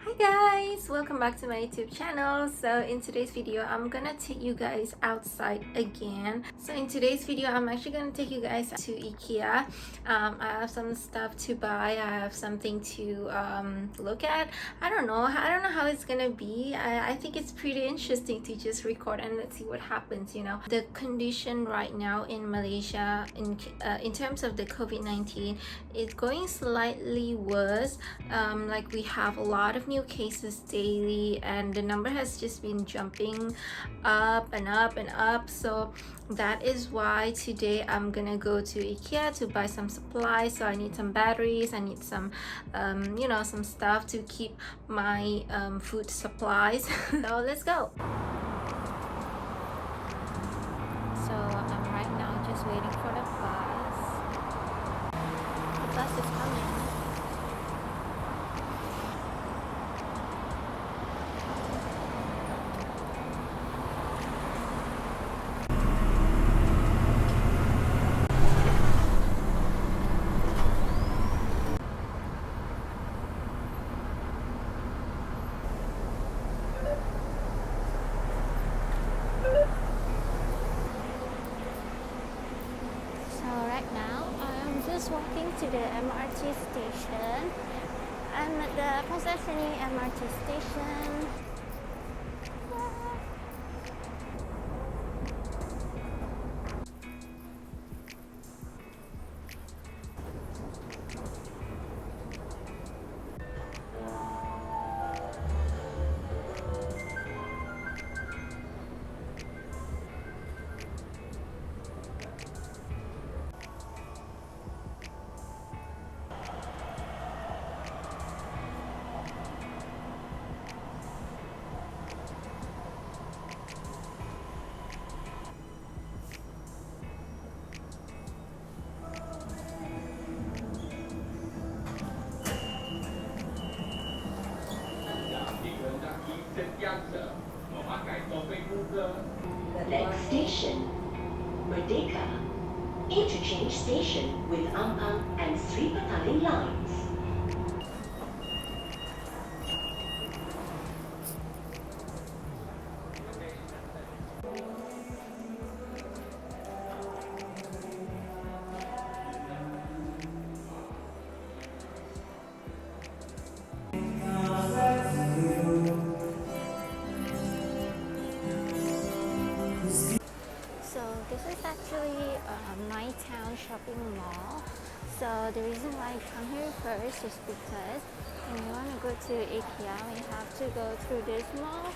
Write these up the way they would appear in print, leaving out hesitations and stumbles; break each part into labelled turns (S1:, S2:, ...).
S1: Hi guys, welcome back to my YouTube channel. So in today's video I'm gonna take you guys outside again. So in today's video I'm actually gonna take you guys to IKEA. I have some stuff to buy. I have something to look at. I don't know how it's gonna be. I think it's pretty interesting to just record and let's see what happens. You know, the condition right now in Malaysia in terms of the COVID-19 is going slightly worse. Like we have a lot of new cases daily and the number has just been jumping up and up and up. So that is why today I'm gonna go to IKEA to buy some supplies. So I need some batteries, I need some you know, some stuff to keep my food supplies. So let's go. So I'm right now just waiting for the bus. The bus is coming. Walking to the MRT station. I'm at the Possession MRT station.
S2: The next station, Merdeka, interchange station with Ampang and Sri Petaling lines.
S1: So this is actually MyTown shopping mall. So the reason why I come here first is because when you want to go to IKEA, we have to go through this mall.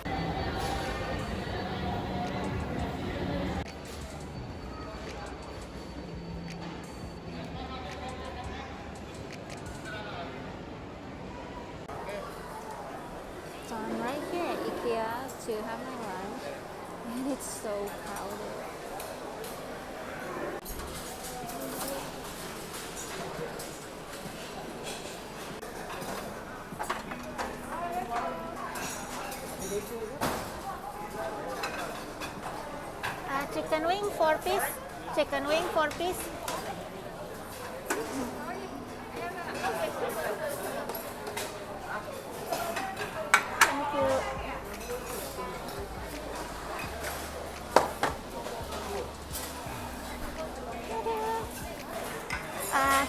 S1: So I'm right here at IKEA to have my lunch and it's so crowded. Chicken wing 4 piece. Chicken wing 4 piece. Thank you.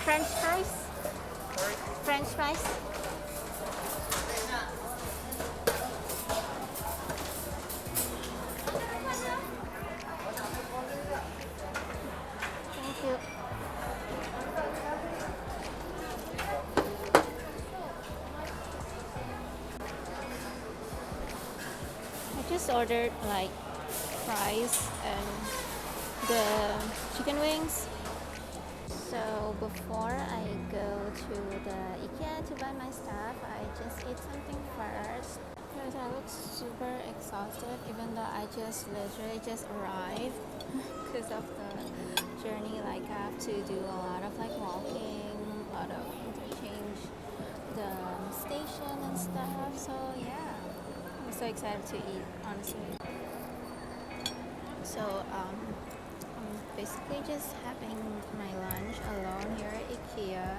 S1: French fries. French fries. Thank you. I just ordered like fries and the chicken wings. So before I go to the IKEA to buy my stuff, I just eat something first because I look super exhausted even though I just literally just arrived because of the journey. Like I have to do a lot of like walking, a lot of interchange the station and stuff. So yeah, I'm so excited to eat, honestly. So I'm basically just having my lunch alone here at IKEA,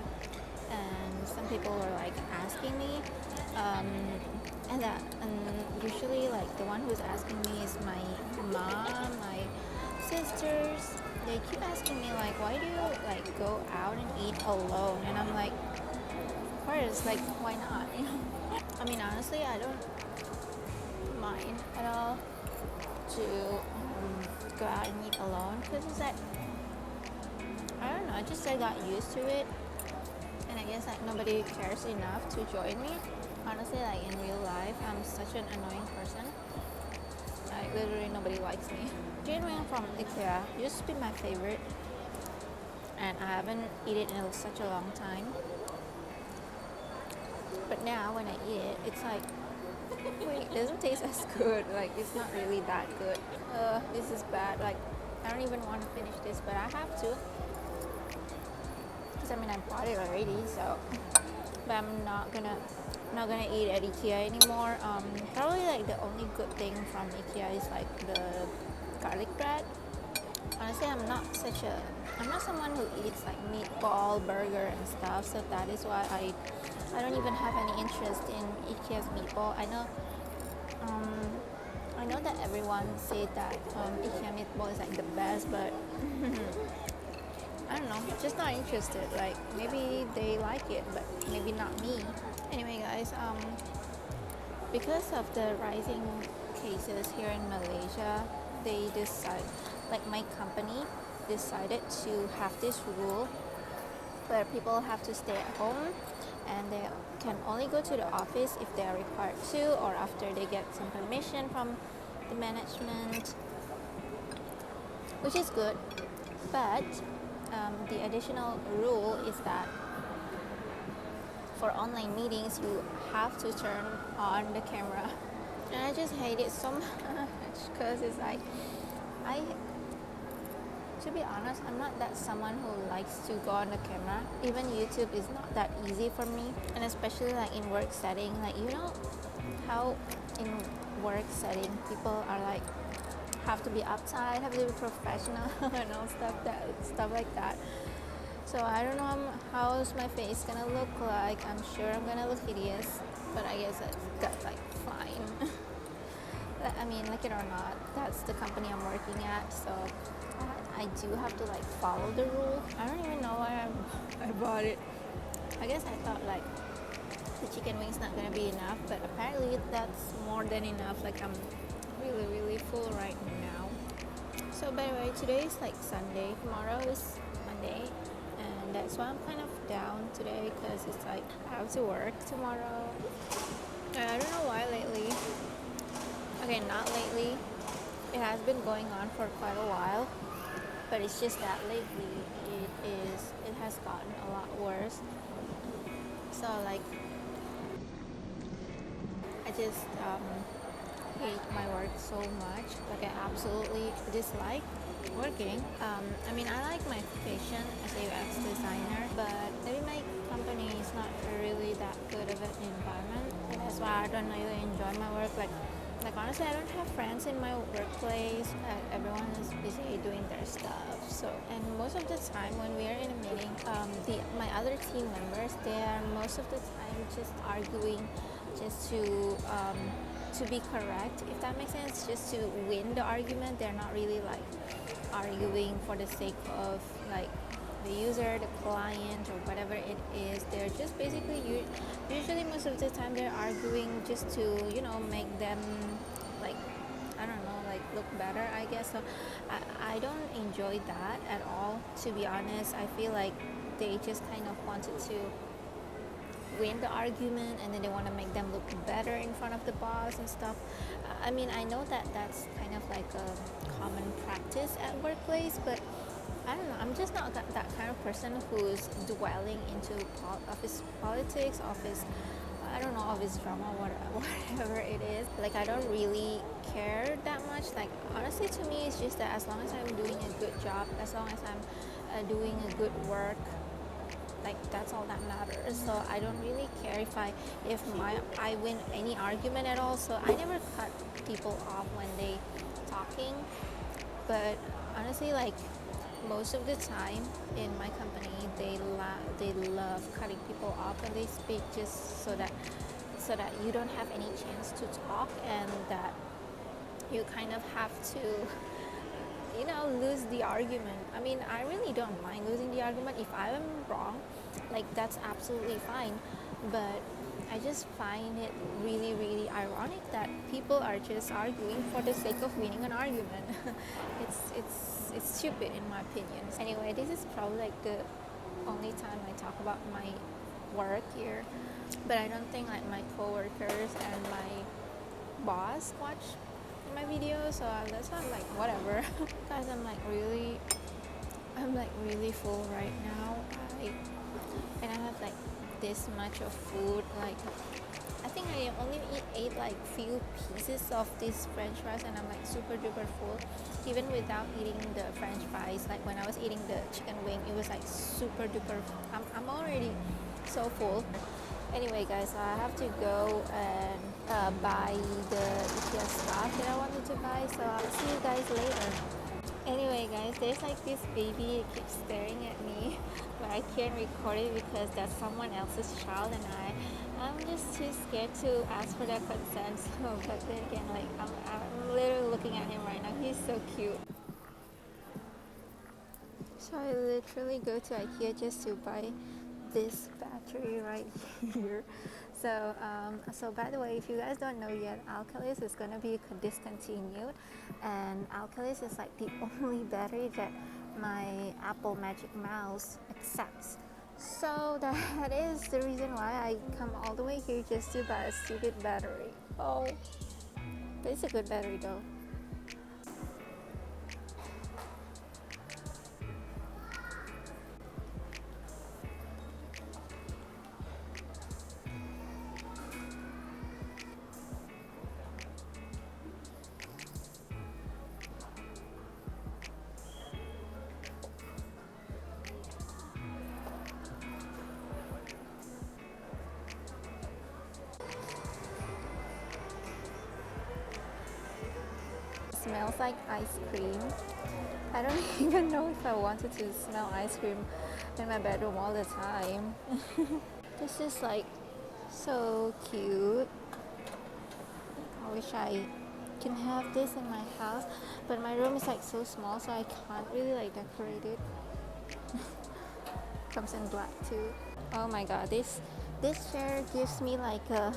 S1: and some people were like asking me and usually like the one who's asking me is my mom, my sisters. They keep asking me like, why do you like go out and eat alone? And I'm like, of course, like why not? I mean, honestly, I don't mind at all to go out and eat alone because it's like, I don't know, I got used to it, and I guess like nobody cares enough to join me. Honestly, like in real life, I'm such an annoying person. Like literally nobody likes me. Chicken wing from IKEA used to be my favorite, and I haven't eaten it in such a long time. But now when I eat it, it's like, wait, it doesn't taste as good. Like it's not really that good. This is bad. Like I don't even want to finish this, but I have to. Because I mean I bought it already, so. But I'm not gonna eat at IKEA anymore. Probably like the only good thing from IKEA is like the garlic bread. Honestly, I'm not someone who eats like meatball, burger and stuff. So that is why I don't even have any interest in IKEA's meatball. I know that everyone said that IKEA meatball is like the best, but I don't know, just not interested. Like maybe they like it, but maybe not me. Anyway, guys, because of the rising cases here in Malaysia, they decide, like my company decided to have this rule where people have to stay at home and they can only go to the office if they are required to, or after they get some permission from the management, which is good. But the additional rule is that for online meetings you have to turn on the camera, and I just hate it so much because it's like, to be honest, I'm not that someone who likes to go on the camera. Even YouTube is not that easy for me, and especially like in work setting, like you know how in work setting people are like have to be uptight, have to be professional and all stuff like that. So I don't know how's my face gonna look like. I'm sure I'm gonna look hideous, but I guess that's like fine. I mean, like it or not, that's the company I'm working at, so I do have to like follow the rule. I don't even know why I bought it. I guess I thought like the chicken wing's not gonna be enough, but apparently that's more than enough. Like I'm really full right now. So by the way, today is like Sunday, tomorrow is Monday, and that's why I'm kind of down today because it's like I have to work tomorrow. And I don't know why lately. Okay, not lately. It has been going on for quite a while, but it's just that lately it has gotten a lot worse. So like I just hate my work so much. Like I absolutely dislike working. I mean, I like my profession as a UX designer, but maybe my company is not really that good of an environment, and that's why I don't really enjoy my work. Like honestly, I don't have friends in my workplace. Everyone is busy doing their stuff. So, and most of the time when we are in a meeting, my other team members, they are most of the time just arguing, just to be correct, if that makes sense, just to win the argument. They're not really like arguing for the sake of like the user, the client, or whatever it is. They're just basically usually most of the time they're arguing just to make them like I don't know, like look better, I guess. So I don't enjoy that at all, to be honest. I feel like they just kind of wanted to win the argument, and then they want to make them look better in front of the boss and stuff. I mean, I know that that's kind of like a common practice at workplace, but I don't know, I'm just not that kind of person who's dwelling into office politics, I don't know, office drama, whatever it is. Like, I don't really care that much. Like, honestly, to me, it's just that as long as I'm doing a good job, as long as I'm doing a good work, like that's all that matters. So I don't really care if I win any argument at all. So I never cut people off when they talking. But honestly, like most of the time in my company, they love cutting people off when they speak, just so so that you don't have any chance to talk, and that you kind of have to, you know, lose the argument. I mean, I really don't mind losing the argument. If I am wrong, like, that's absolutely fine. But I just find it really, really ironic that people are just arguing for the sake of winning an argument. It's stupid in my opinion. Anyway, this is probably like the only time I talk about my work here, but I don't think like my coworkers and my boss watch my videos, so that's why I'm like, whatever. Guys, I'm like really full right now. And I have like this much of food. Like, I think I only ate like few pieces of this french fries, and I'm like super duper full. Even without eating the french fries, like when I was eating the chicken wing, it was like super duper, I'm already so full. Anyway guys, I have to go and buy the IKEA stuff that I wanted to buy, so I'll see you guys later. Anyway guys, there's like this baby, it keeps staring at me, but I can't record it because that's someone else's child, and I'm just too scared to ask for their consent. So, but then again, like I'm literally looking at him right now. He's so cute. So I literally go to IKEA just to buy this battery right here. So so by the way, if you guys don't know yet, Alkalis is going to be discontinued, and Alkalis is like the only battery that my Apple Magic Mouse accepts. So that is the reason why I come all the way here just to buy a stupid battery. Oh, but it's a good battery though. Smells like ice cream. I don't even know if I wanted to smell ice cream in my bedroom all the time. This is like so cute. I wish I can have this in my house, but my room is like so small, so I can't really like decorate it. Comes in black too. Oh my god, this chair gives me like a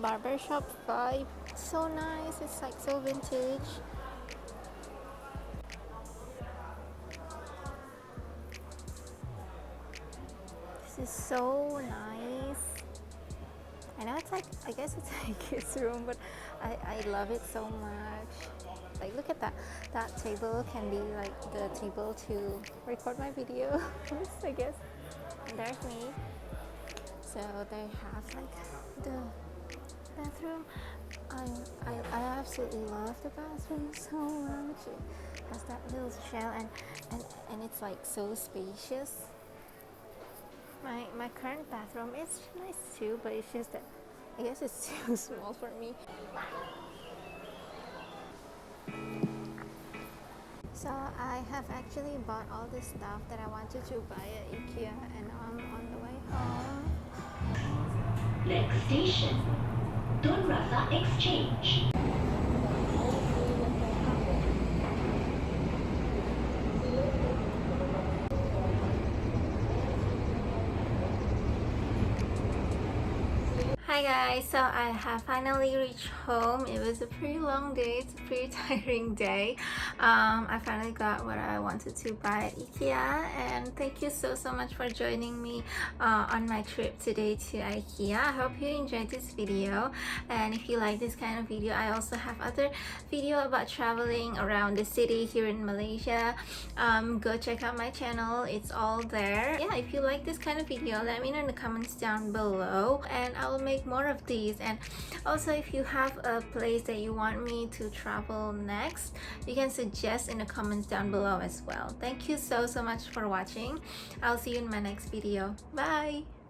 S1: barbershop vibe. So nice, it's like so vintage. This is so nice. I know it's like, I guess it's like a kid's room, but I love it so much. Like, look at that. That table can be like the table to record my video, I guess. And there's me. So they have like the bathroom. I absolutely love the bathroom so much. It has that little shell, and it's like so spacious. My current bathroom is nice too, but it's just that I guess it's too small for me. So I have actually bought all the stuff that I wanted to buy at IKEA, and I'm on the way home.
S2: Next station, Tun Rasa Exchange.
S1: Hi guys, so I have finally reached home. It was a pretty long day, it's a pretty tiring day. I finally got what I wanted to buy at IKEA, and thank you so much for joining me on my trip today to IKEA. I hope you enjoyed this video, and if you like this kind of video, I also have other video about traveling around the city here in Malaysia. Go check out my channel, it's all there. Yeah, if you like this kind of video, let me know in the comments down below, and I will make more of these. And also, if you have a place that you want me to travel next, you can suggest in the comments down below as well. Thank you so much for watching. I'll see you in my next video. Bye.